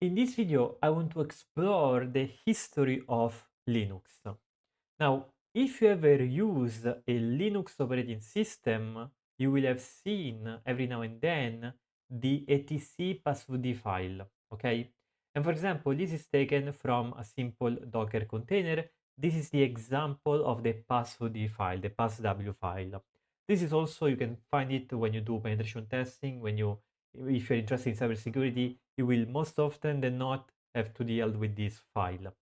In this video, I want to explore the history of Linux. Now, if you ever use a Linux operating system, you will have seen every now and then the etc passwd file, okay? And for example, this is taken from a simple Docker container. This is the example of the passwd file, the passwd file. This is also, you can find it when you do penetration testing, if you're interested in cybersecurity, you will most often than not have to deal with this file.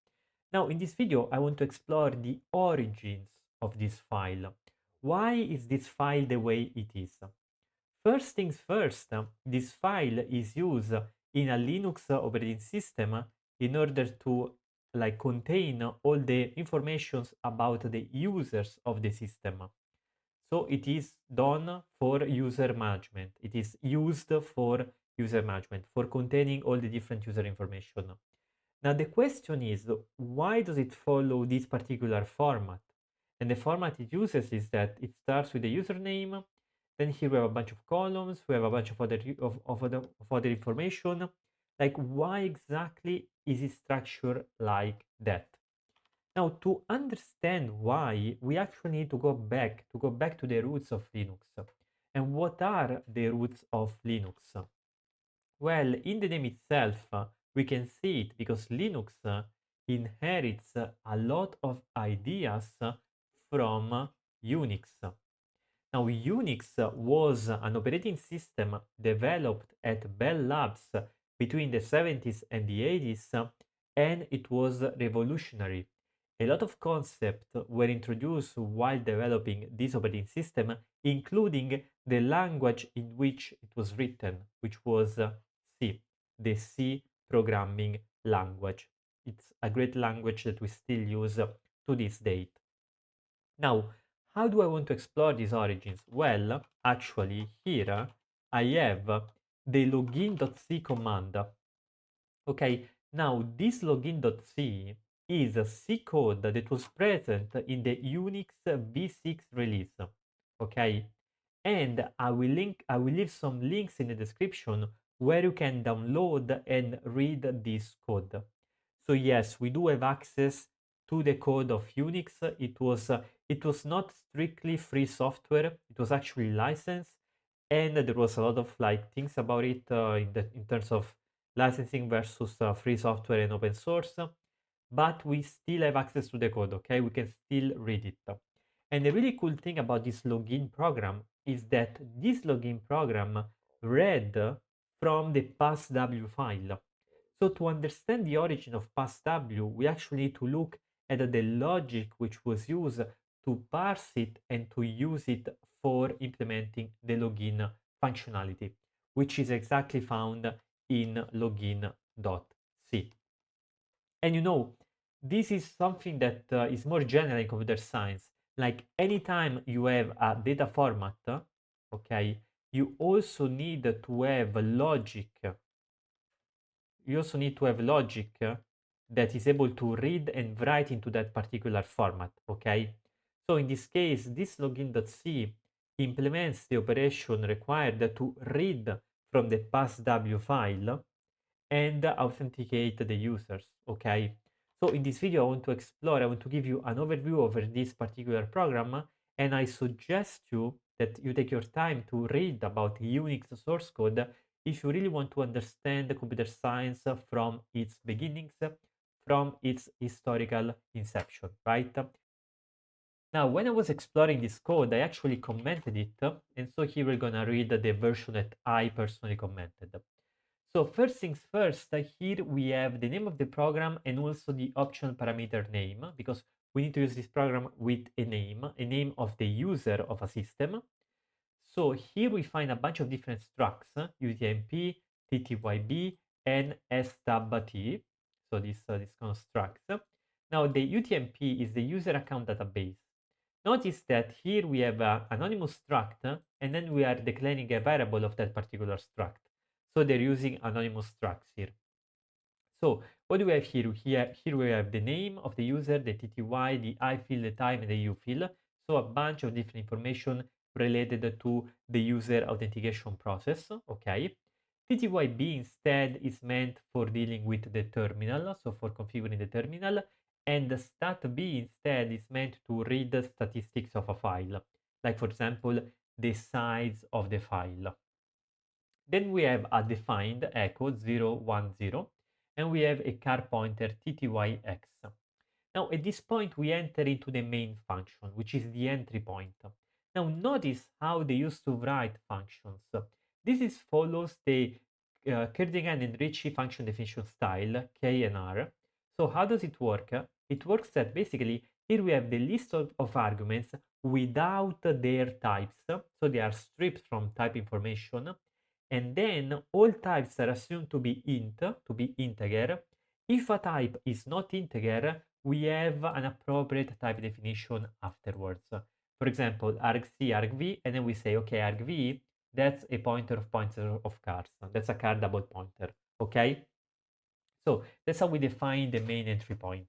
Now, in this video, I want to explore the origins of this file. Why is this file the way it is? First things first, this file is used in a Linux operating system in order to contain all the informations about the users of the system. So it is done for user management. It is used for user management, for containing all the different user information. Now the question is, why does it follow this particular format? And the format it uses is that it starts with the username, then here we have a bunch of columns, we have a bunch of other information. Like, why exactly is it structured like that? Now, to understand why, we actually need to go back to the roots of Linux. And what are the roots of Linux? Well, in the name itself, we can see it because Linux inherits a lot of ideas from Unix. Now, Unix was an operating system developed at Bell Labs between the 70s and the 80s, and it was revolutionary. A lot of concepts were introduced while developing this operating system, including the language in which it was written, which was C, the C programming language. It's a great language that we still use to this date. Now, how do I want to explore these origins? Well, actually, here I have the login.c command. Okay, now this login.c is a C code that was present in the Unix v6 release. Okay, and I will leave some links in the description where you can download and read this code. So yes, we do have access to the code of Unix. It was not strictly free software. It was actually licensed, and there was a lot of things about it in terms of licensing versus free software and open source. But we still have access to the code. Okay, we can still read it. And the really cool thing about this login program is that this login program read from the passwd file. So to understand the origin of passwd, we actually need to look at the logic which was used to parse it and to use it for implementing the login functionality, which is exactly found in login.c. And this is something that is more general in computer science. Like anytime you have a data format, okay, you also need to have logic. You also need to have logic that is able to read and write into that particular format, okay? So in this case, this login.c implements the operation required to read from the passwd file and authenticate the users, okay? So in this video, I want to give you an overview over this particular program, and I suggest you that you take your time to read about Unix source code if you really want to understand computer science from its beginnings, from its historical inception, right? Now, when I was exploring this code, I actually commented it, and so here we're gonna read the version that I personally commented. So first things first, here we have the name of the program and also the optional parameter name, because we need to use this program with a name of the user of a system. So here we find a bunch of different structs, UTMP, TTYB, and SWT. So this constructs. Now the UTMP is the user account database. Notice that here we have an anonymous struct, and then we are declaring a variable of that particular struct. So they're using anonymous structs here. So what do we have here? Here we have the name of the user, the TTY, the I field, the time, and the U field. So a bunch of different information related to the user authentication process. Okay. TTYB instead is meant for dealing with the terminal, so for configuring the terminal, and the StatB instead is meant to read the statistics of a file, like for example, the size of the file. Then we have a defined echo 010, and we have a car pointer ttyx. Now at this point we enter into the main function, which is the entry point. Now notice how they used to write functions. This is follows the Kerdigan and Ricci function definition style, K and R. So how does it work? It works that basically here we have the list of arguments without their types, so they are stripped from type information, and then all types are assumed to be int, to be integer. If a type is not integer, we have an appropriate type definition afterwards. For example, argc, argv, and then we say, okay, argv, that's a pointer of cars. That's a car double pointer, okay? So that's how we define the main entry point.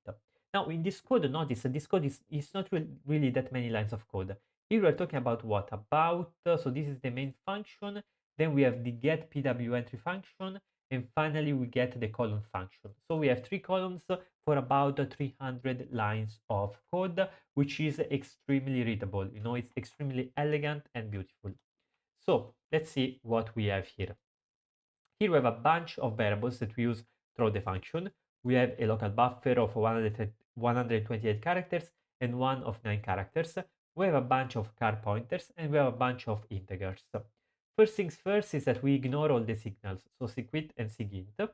Now in this code, notice that this code is not really that many lines of code. Here we're talking about what? About, so this is the main function, then we have the get pw entry function, and finally we get the column function. So we have 3 columns for about 300 lines of code, which is extremely readable. You know, it's extremely elegant and beautiful. So let's see what we have here. Here we have a bunch of variables that we use throughout the function. We have a local buffer of 128 characters and one of 9 characters. We have a bunch of car pointers and we have a bunch of integers. First things first is that we ignore all the signals, so sequit and sigint.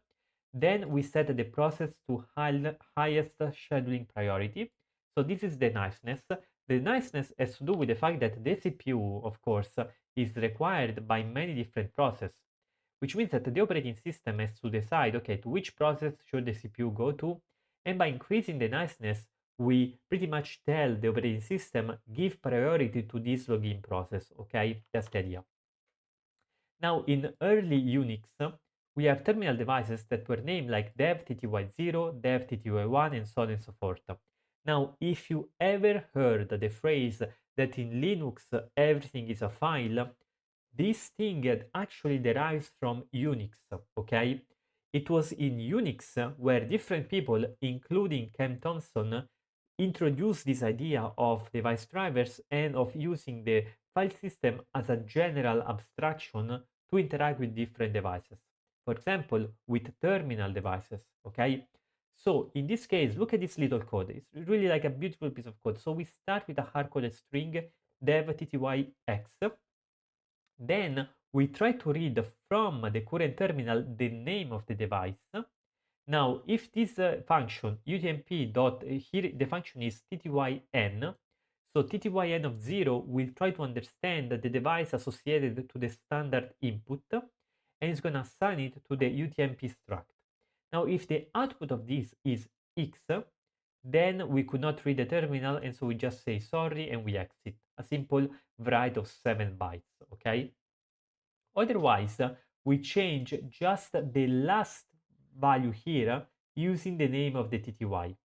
Then we set the process to highest scheduling priority. So this is the niceness. The niceness has to do with the fact that the CPU, of course, is required by many different processes, which means that the operating system has to decide, okay, to which process should the CPU go to, and by increasing the niceness, we pretty much tell the operating system, give priority to this login process, okay? That's the idea. Now, in early Unix, we have terminal devices that were named like dev tty0, dev tty1, and so on and so forth. Now, if you ever heard the phrase that in Linux everything is a file, this thing actually derives from Unix, okay? It was in Unix where different people, including Ken Thompson, introduced this idea of device drivers and of using the file system as a general abstraction to interact with different devices. For example, with terminal devices, okay? So in this case, look at this little code. It's really like a beautiful piece of code. So we start with a hard-coded string dev ttyx. Then we try to read from the current terminal the name of the device. Now, if this function utmp dot here the function is ttyn, so ttyn of 0 will try to understand the device associated to the standard input, and it's going to assign it to the utmp struct. Now, if the output of this is x, then we could not read the terminal, and so we just say sorry and we exit. A simple write of 7 bytes, okay? Otherwise, we change just the last value here using the name of the TTY.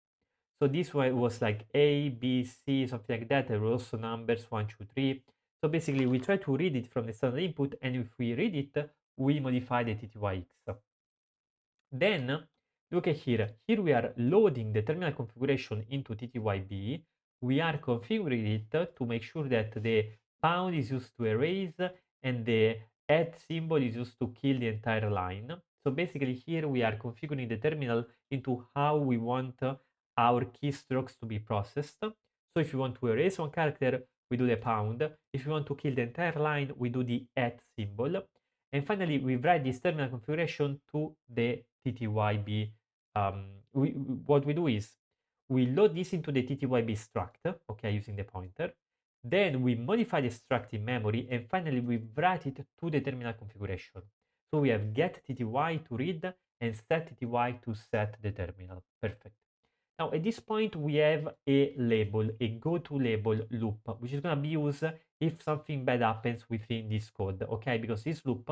So this one was like A, B, C, something like that. There were also numbers 1, 2, 3. So basically, we try to read it from the standard input, and if we read it, we modify the TTYX. Then, look at here. Here we are loading the terminal configuration into TTYB. We are configuring it to make sure that the pound is used to erase and the at symbol is used to kill the entire line. So basically here we are configuring the terminal into how we want our keystrokes to be processed. So if you want to erase one character, we do the pound. If you want to kill the entire line, we do the at symbol. And finally, we write this terminal configuration to the TTYB. What we do is we load this into the TTYB struct, okay, using the pointer. Then we modify the struct in memory, and finally we write it to the terminal configuration. So we have get TTY to read and set TTY to set the terminal. Perfect. Now at this point we have a label, a go-to label loop, which is going to be used if something bad happens within this code, okay? Because this loop,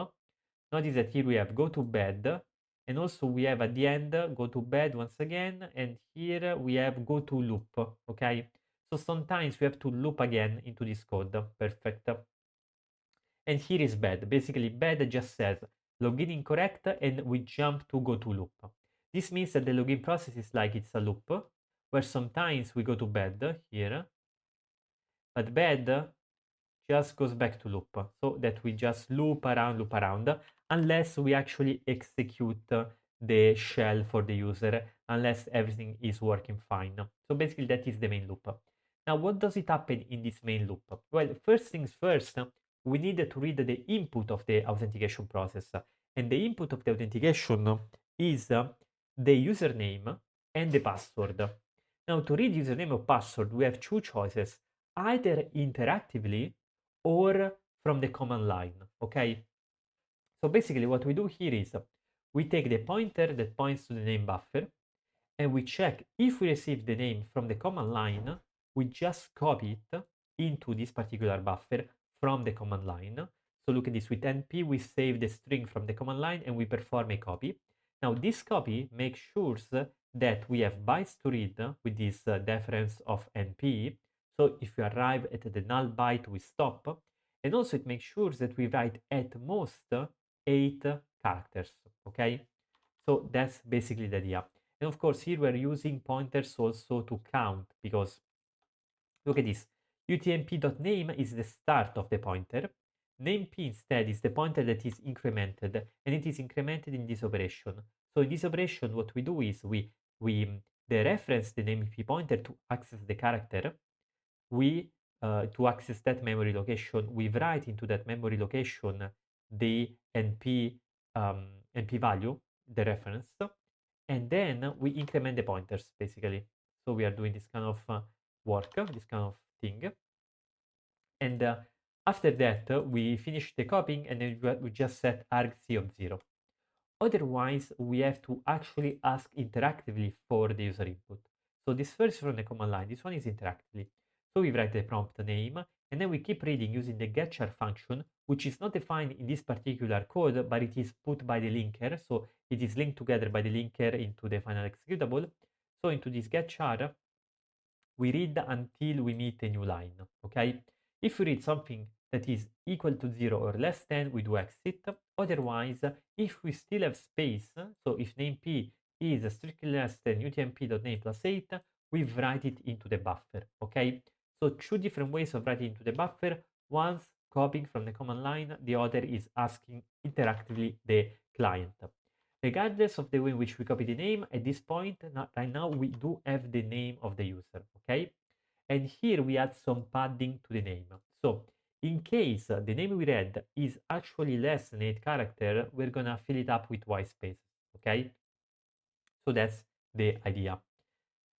notice that here we have go to bed, and also we have at the end go to bed once again, and here we have go to loop, okay? So sometimes we have to loop again into this code. Perfect. And here is bed. Basically, bed just says login incorrect, and we jump to go to loop. This means that the login process is like it's a loop, where sometimes we go to bed here, but bed just goes back to loop, so that we just loop around, unless we actually execute the shell for the user, unless everything is working fine. So basically that is the main loop. Now what does it happen in this main loop? Well, first things first, we need to read the input of the authentication process, and the input of the authentication is the username and the password. Now to read username or password, we have two choices, either interactively or from the command line, okay? So basically what we do here is we take the pointer that points to the name buffer and we check if we receive the name from the command line, we just copy it into this particular buffer from the command line. So look at this, with np we save the string from the command line and we perform a copy. Now this copy makes sure that we have bytes to read with this difference of np. So if you arrive at the null byte, we stop. And also it makes sure that we write at most 8 characters, okay? So that's basically the idea. And of course, here we're using pointers also to count, because look at this. utmp.name is the start of the pointer. Namep instead is the pointer that is incremented, and it is incremented in this operation. So in this operation, what we do is we dereference the namep pointer to access the character. We to access that memory location, we write into that memory location the np value, the reference, and then we increment the pointers basically. So we are doing this kind of work, this kind of thing, and after that we finish the copying, and then we just set argc of 0. Otherwise, we have to actually ask interactively for the user input. So this first from the command line, this one is interactively. So we write the prompt name, and then we keep reading using the getchar function, which is not defined in this particular code, but it is put by the linker. So it is linked together by the linker into the final executable. So into this getchar, we read until we meet a new line, okay? If we read something that is equal to 0 or less than, we do exit. Otherwise, if we still have space, so if name p is strictly less than utmp.name plus 8, we write it into the buffer, okay? So two different ways of writing into the buffer. One's copying from the command line, the other is asking interactively the client. Regardless of the way in which we copy the name, at this point, right now, we do have the name of the user, okay? And here we add some padding to the name. So in case the name we read is actually less than 8 characters, we're gonna fill it up with white spaces, okay? So that's the idea.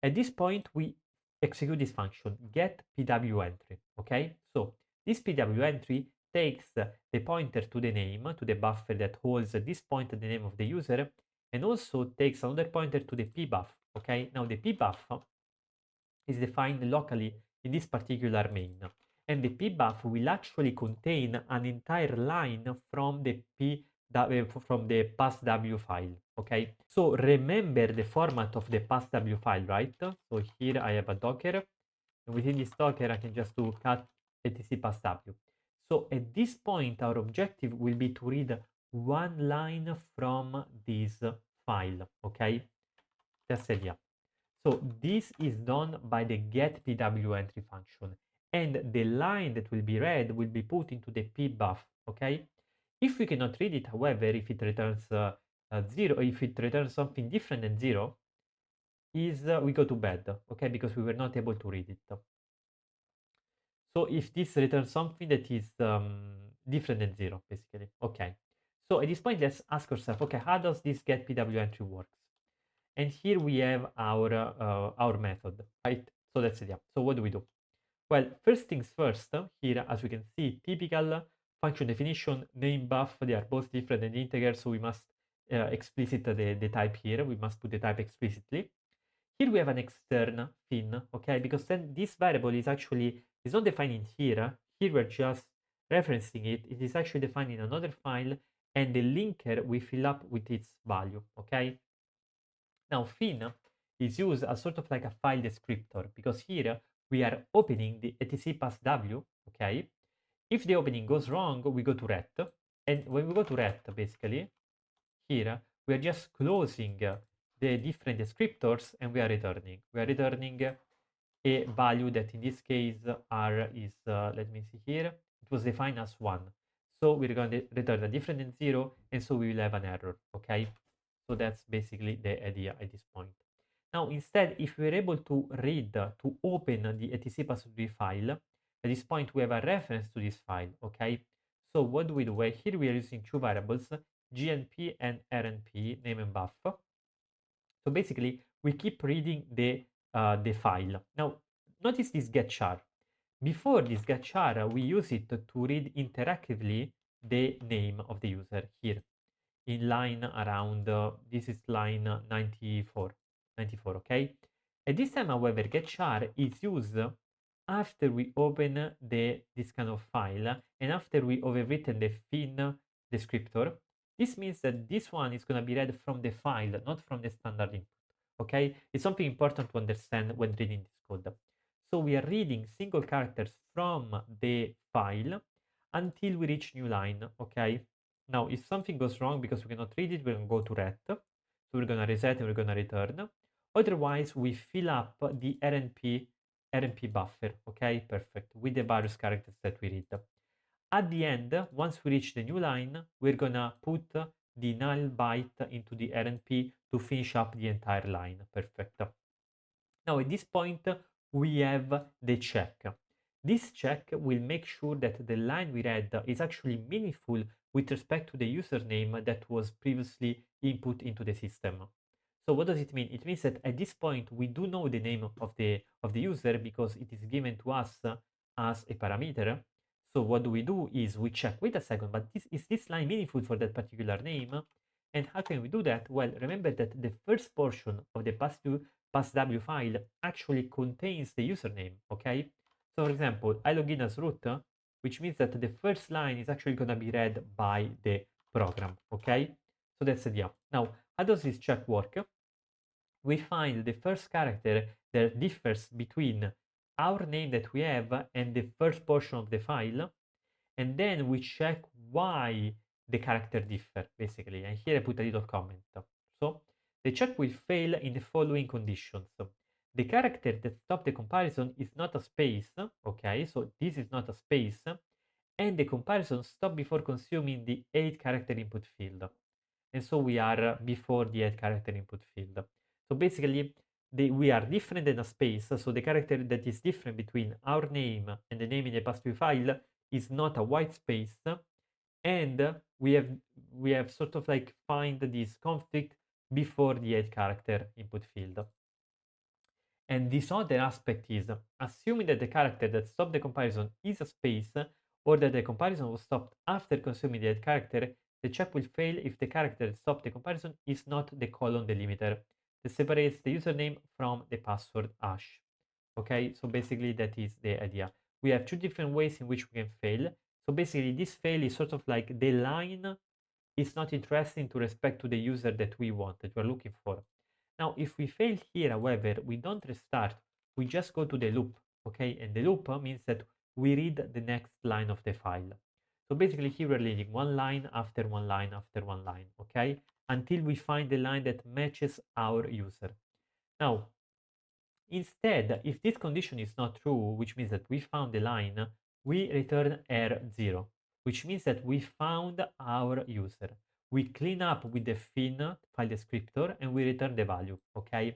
At this point, we execute this function, get pw entry, okay? So this pw entry takes the pointer to the name, to the buffer that holds this pointer, the name of the user, and also takes another pointer to the pbuff, okay? Now the pbuff is defined locally in this particular main, and the pbuff will actually contain an entire line from the from the passwd file, okay? So remember the format of the passwd file, right? So here I have a docker, and within this docker I can just do cat etc passwd. So at this point our objective will be to read one line from this file, okay? That's the idea. So this is done by the get pw entry function, and the line that will be read will be put into the pbuff, okay? If we cannot read it, however, if it returns 0, if it returns something different than 0, is we go to bed, okay? Because we were not able to read it. So if this returns something that is different than 0, basically, okay. So at this point, let's ask ourselves, okay, how does this get pw entry works? And here we have our method, right? So that's it. Yeah. So what do we do? Well, first things first, here, as we can see, typical function definition, name buff, they are both different and integer, so we must explicit the type here. We must put the type explicitly. Here we have an extern fin, okay? Because then this variable is actually, is not defined in here. Here we're just referencing it. It is actually defined in another file, and the linker we fill up with its value, okay? Now, fin is used as sort of like a file descriptor, because here we are opening the etc passw, okay? If the opening goes wrong, we go to ret, And when we go to ret, basically, here, we are just closing the different descriptors and we are returning. We are returning a value that in this case r is, let me see here, it was defined as 1. So we're going to return a different than 0, and so we will have an error, okay? So that's basically the idea at this point. Now, instead, if we're able to read, to open the etc passwd file, at this point we have a reference to this file, okay? So what do we do? Well, here we are using two variables, gnp and rnp, name and buff. So basically, we keep reading the file. Now, notice this get char. Before this get char, we use it to read interactively the name of the user here in line around, this is line 94, okay? At this time, however, get char is used after we open this kind of file and after we overwritten the fin descriptor. This means that this one is going to be read from the file, not from the standard input, okay? It's something important to understand when reading this code. So we are reading single characters from the file until we reach new line, okay? Now, if something goes wrong because we cannot read it, we're going to go to ret. So we're going to reset and we're going to return. Otherwise, we fill up the RMP buffer, okay? Perfect, with the various characters that we read. At the end, once we reach the new line, we're going to put the null byte into the RMP to finish up the entire line. Perfect. Now, at this point, we have the check. This check will make sure that the line we read is actually meaningful with respect to the username that was previously input into the system. So what does it mean? It means that at this point we do know the name of the user because it is given to us as a parameter. So what we do is we check, wait a second, but is this line meaningful for that particular name? And how can we do that? Well, remember that the first portion of the passwd file actually contains the username, okay? So for example, I login as root, which means that the first line is actually going to be read by the program, okay? So that's the idea. Now, how does this check work? We find the first character that differs between our name that we have and the first portion of the file, and then we check why the character differ, basically. And here I put a little comment. So the check will fail in the following conditions. The character that stops the comparison is not a space, okay, so this is not a space, and the comparison stops before consuming the 8 character input field. And so we are before the 8 character input field. So basically, we are different than a space, so the character that is different between our name and the name in the passwd file is not a white space, and we have sort of like find this conflict before the 8 character input field. And this other aspect is assuming that the character that stopped the comparison is a space, or that the comparison was stopped after consuming the character, the check will fail if the character that stopped the comparison is not the colon delimiter that separates the username from the password hash. Okay, so basically that is the idea. We have two different ways in which we can fail. So basically this fail is sort of like the line is not interesting to respect to the user that we want, that we're looking for. Now, if we fail here, however, we don't restart, we just go to the loop, okay? And the loop means that we read the next line of the file. So basically here we're reading one line after one line after one line, okay? Until we find the line that matches our user. Now, instead, if this condition is not true, which means that we found the line, we return R0, which means that we found our user. We clean up with the fin file descriptor and we return the value, okay?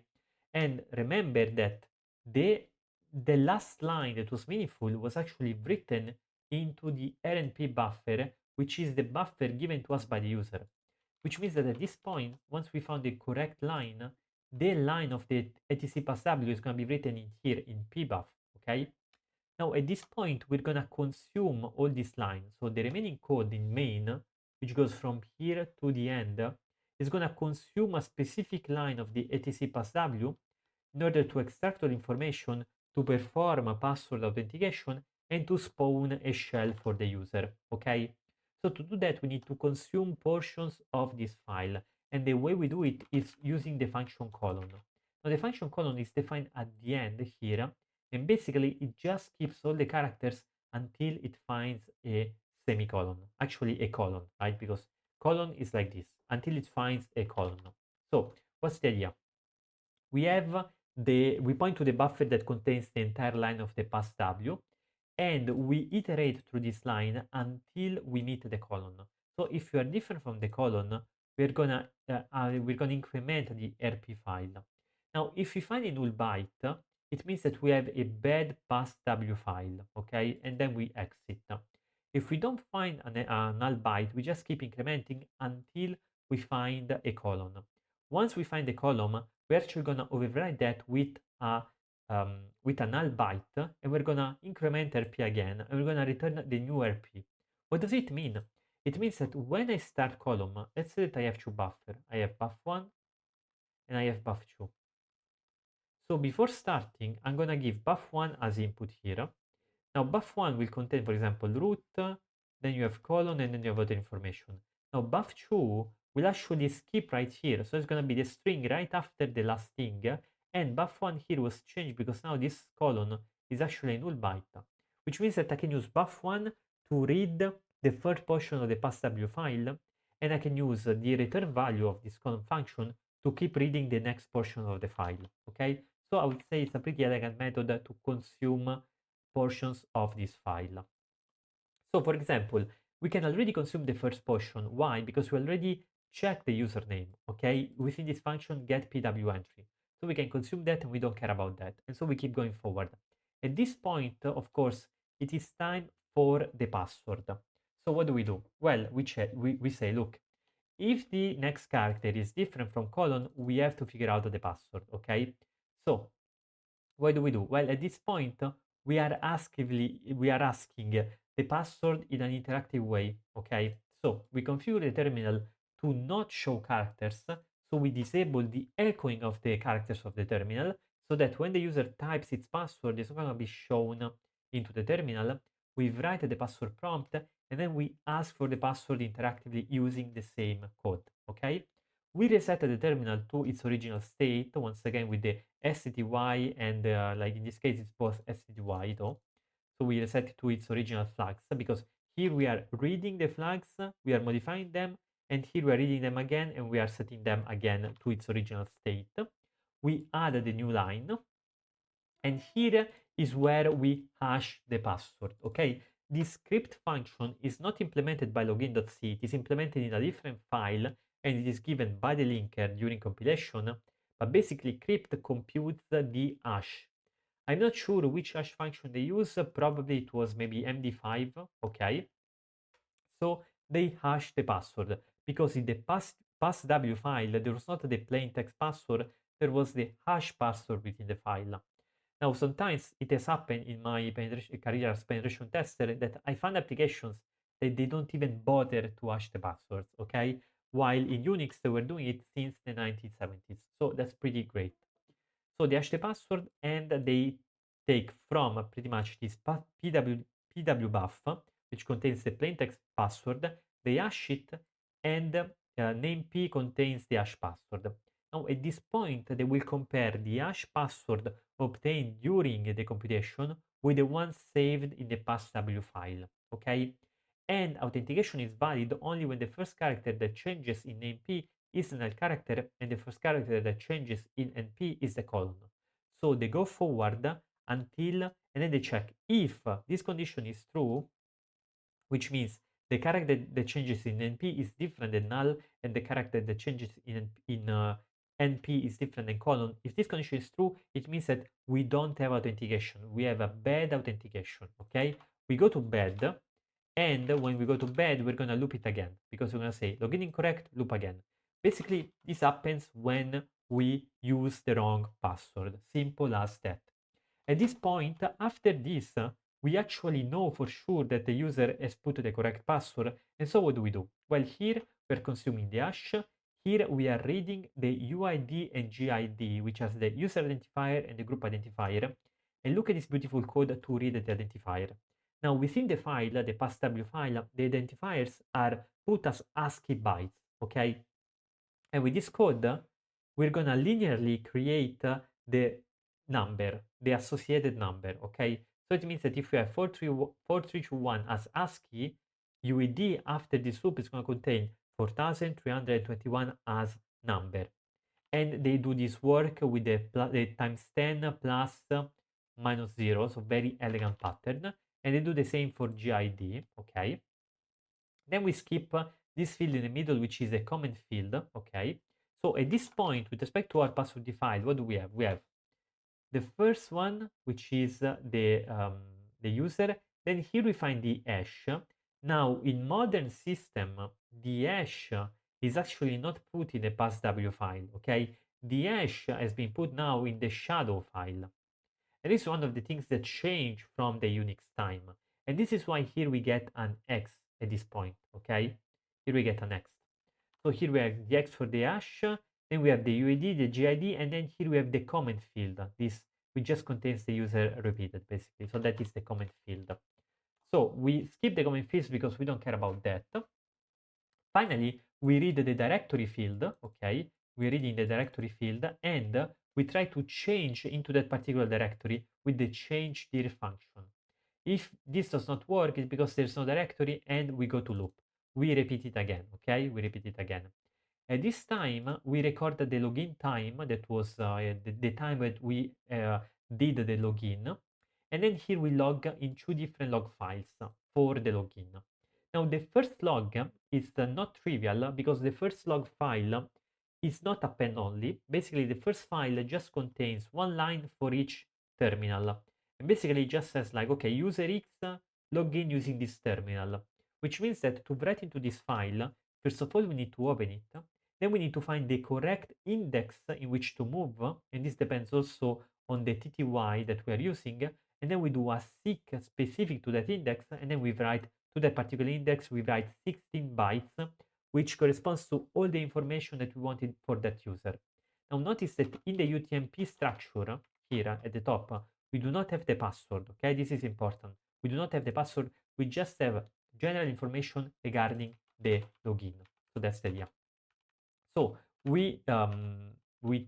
And remember that the last line that was meaningful was actually written into the RNP buffer, which is the buffer given to us by the user. Which means that at this point, once we found the correct line, the line of the etc passw is going to be written in here in pbuff, okay? Now at this point, we're going to consume all these lines. So the remaining code in main, which goes from here to the end, is going to consume a specific line of the etc passw in order to extract all information, to perform a password authentication, and to spawn a shell for the user, okay? So to do that, we need to consume portions of this file. And the way we do it is using the function colon. Now the function colon is defined at the end here, and basically it just keeps all the characters until it finds a semicolon, actually a colon, right? Because colon is like this until it finds a colon. So what's the idea? We point to the buffer that contains the entire line of the passw, and we iterate through this line until we meet the colon. So if you are different from the colon, we're gonna increment the RP file. Now, if we find a null byte, it means that we have a bad passw file, okay? And then we exit. If we don't find a null byte, we just keep incrementing until we find a column. Once we find a column, we're actually gonna override that with a null byte, and we're gonna increment RP again, and we're gonna return the new RP. What does it mean? It means that when I start column, let's say that I have two buffers. I have buff1 and I have buff2. So before starting, I'm gonna give buff1 as input here. Now buff1 will contain, for example, root, then you have colon, and then you have other information. Now buff2 will actually skip right here. So it's gonna be the string right after the last thing, and buff1 here was changed because now this colon is actually a null byte, which means that I can use buff1 to read the first portion of the passw file, and I can use the return value of this colon function to keep reading the next portion of the file, okay? So I would say it's a pretty elegant method to consume portions of this file. So for example, we can already consume the first portion. Why? Because we already checked the username, okay, within this function get pw entry. So we can consume that and we don't care about that. And so we keep going forward. At this point, of course, it is time for the password. So what do? Well, we say, look, if the next character is different from colon, we have to figure out the password, okay? So what do? Well, at this point, we are asking the password in an interactive way, okay? So we configure the terminal to not show characters, so we disable the echoing of the characters of the terminal, so that when the user types its password, it's not going to be shown into the terminal. We write the password prompt, and then we ask for the password interactively using the same code, okay? We reset the terminal to its original state, once again with the stdy, and like in this case it's both stdy though. So we reset it to its original flags, because here we are reading the flags, we are modifying them, and here we are reading them again, and we are setting them again to its original state. We added a new line, and here is where we hash the password, okay? This script function is not implemented by login.c, it is implemented in a different file, and it is given by the linker during compilation, but basically crypt computes the hash. I'm not sure which hash function they use, probably it was maybe MD5, okay? So they hash the password, because in the passw file, there was not the plain text password, there was the hash password within the file. Now, sometimes it has happened in my career as penetration tester that I found applications that they don't even bother to hash the passwords, okay? While in Unix, they were doing it since the 1970s. So that's pretty great. So they hash the password, and they take from pretty much this PW buff, which contains the plaintext password, they hash it, and name p contains the hash password. Now at this point, they will compare the hash password obtained during the computation with the one saved in the passw file, okay? And authentication is valid only when the first character that changes in name p is a null character, and the first character that changes in NP is the colon. So they go forward until, and then they check if this condition is true, which means the character that changes in NP is different than null, and the character that changes in NP is different than colon. If this condition is true, it means that we don't have authentication. We have a bad authentication, okay? We go to bed, and when we go to bed, we're going to loop it again, because we're going to say login incorrect, loop again. Basically, this happens when we use the wrong password. Simple as that. At this point, after this, we actually know for sure that the user has put the correct password. And so what do? Well, here we're consuming the hash. Here we are reading the UID and GID, which has the user identifier and the group identifier. And look at this beautiful code to read the identifier. Now, within the file, the passw file, the identifiers are put as ASCII bytes, okay? And with this code, we're going to linearly create the number, the associated number, okay? So it means that if we have 4321 as ASCII, UID after this loop is going to contain 4321 as number. And they do this work with the times 10 plus minus 0, so very elegant pattern. And they do the same for GID, okay? Then we skip this field in the middle, which is a comment field, okay? So at this point, with respect to our password file, what do we have? We have the first one, which is the user. Then here we find the hash. Now, in modern system, the hash is actually not put in the passwd file, okay? The hash has been put now in the shadow file. And this is one of the things that change from the Unix time. And this is why here we get an X at this point, okay? Here we get an X. So here we have the X for the hash, then we have the UID, the GID, and then here we have the comment field. This which just contains the user repeated, basically. So that is the comment field. So we skip the comment fields because we don't care about that. Finally, we read the directory field, okay? We read in the directory field and we try to change into that particular directory with the change dir function. If this does not work, it's because there's no directory and we go to loop. We repeat it again, okay? We repeat it again. At this time, we recorded the login time, that was the time that we did the login. And then here we log in two different log files for the login. Now, the first log is not trivial because the first log file is not append only. Basically, the first file just contains one line for each terminal. And basically, it just says like, okay, user X login using this terminal, which means that to write into this file, first of all, we need to open it. Then we need to find the correct index in which to move, and this depends also on the TTY that we are using. And then we do a seek specific to that index, and then we write to that particular index, we write 16 bytes, which corresponds to all the information that we wanted for that user. Now notice that in the UTMP structure, here at the top, we do not have the password, okay? This is important. We do not have the password, we just have general information regarding the login. So that's the idea. So we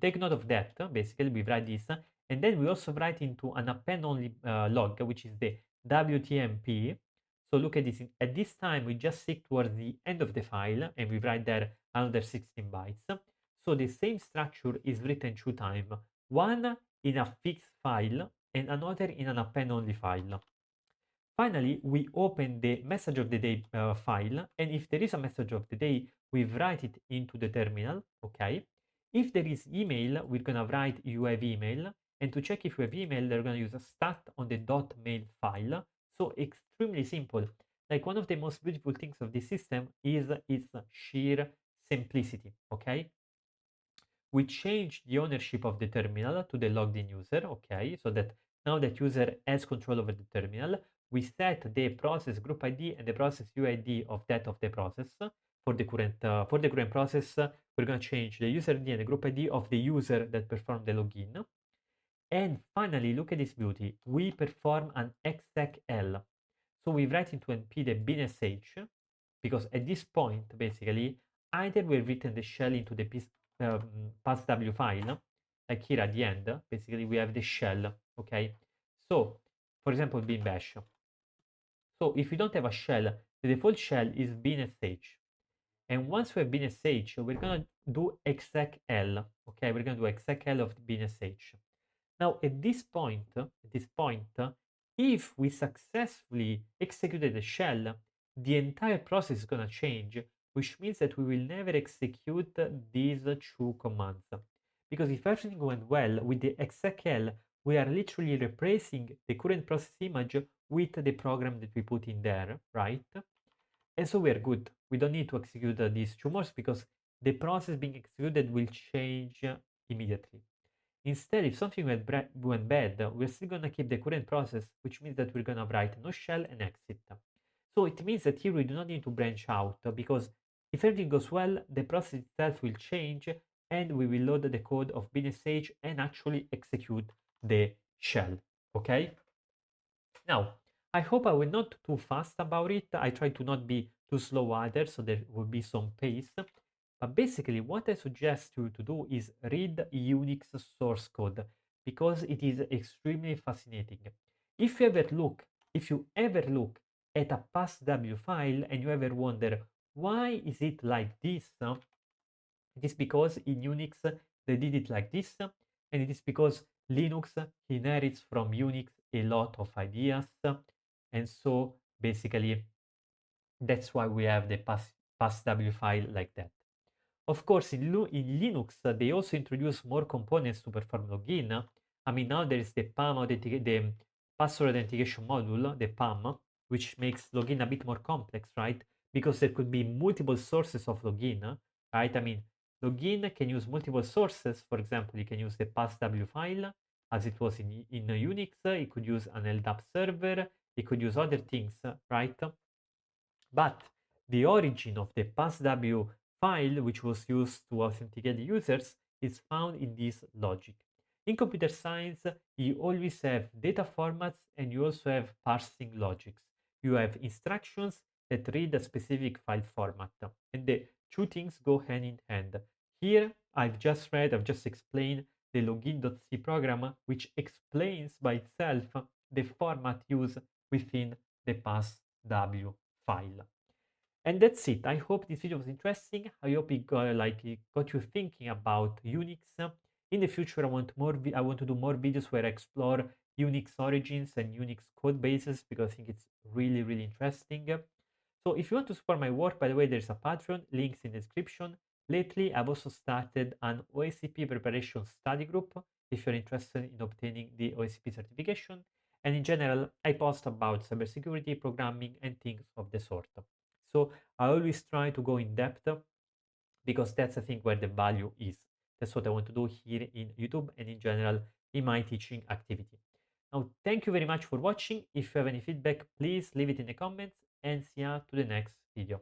take note of that, basically we write this, and then we also write into an append only log, which is the WTMP. So look at this, at this time we just seek towards the end of the file and we write there another 16 bytes. So the same structure is written two times, one in a fixed file and another in an append only file. Finally, we open the message of the day file, and if there is a message of the day, we write it into the terminal, okay? If there is email, we're gonna write you have email, and to check if you have email, they're gonna use a stat on the .mail file. So extremely simple. Like one of the most beautiful things of this system is its sheer simplicity, okay? We change the ownership of the terminal to the logged in user, okay? So that now that user has control over the terminal, we set the process group ID and the process UID of that of the process. For the current process, we're going to change the user ID and the group ID of the user that performed the login. And finally, look at this beauty. We perform an execl. So we write into NP the binsh, because at this point, basically, either we've written the shell into the passw file, like here at the end, basically we have the shell, okay? So, for example, bin bash. So if you don't have a shell, the default shell is binsh. And once we have binsh, we're gonna do execl, okay? We're gonna do execl of binsh. Now, at this point, if we successfully executed the shell, the entire process is going to change, which means that we will never execute these two commands. Because if everything went well with the execl, we are literally replacing the current process image with the program that we put in there, right? And so we are good. We don't need to execute these two more because the process being executed will change immediately. Instead, if something went bad, we're still going to keep the current process, which means that we're going to write no shell and exit. So it means that here we do not need to branch out because if everything goes well, the process itself will change and we will load the code of binsh and actually execute the shell. Okay? Now, I hope I will not too fast about it. I try to not be too slow either, so there will be some pace. But basically, what I suggest you to do is read Unix source code because it is extremely fascinating. If you ever look at a passwd file and you ever wonder why is it like this, it is because in Unix they did it like this, and it is because Linux inherits from Unix a lot of ideas, and so basically that's why we have the passwd file like that. Of course, in Linux, they also introduce more components to perform login. I mean, now there is the the password authentication module, the PAM, which makes login a bit more complex, right? Because there could be multiple sources of login, right? I mean, login can use multiple sources. For example, you can use the passwd file, as it was in Unix. It could use an LDAP server. It could use other things, right? But the origin of the passwd file, which was used to authenticate users, is found in this logic. In computer science, you always have data formats and you also have parsing logics. You have instructions that read a specific file format, and the two things go hand in hand. Here, I've just explained the login.c program, which explains by itself the format used within the passwd file. And that's it. I hope this video was interesting. I hope it got you thinking about Unix. In the future, I want to do more videos where I explore Unix origins and Unix code bases because I think it's really, really interesting. So if you want to support my work, by the way, there's a Patreon, links in the description. Lately, I've also started an OSCP preparation study group if you're interested in obtaining the OSCP certification. And in general, I post about cybersecurity, programming, and things of the sort. So I always try to go in depth because that's I think where the value is. That's what I want to do here in YouTube and in general in my teaching activity. Now, thank you very much for watching. If you have any feedback, please leave it in the comments and see you to the next video.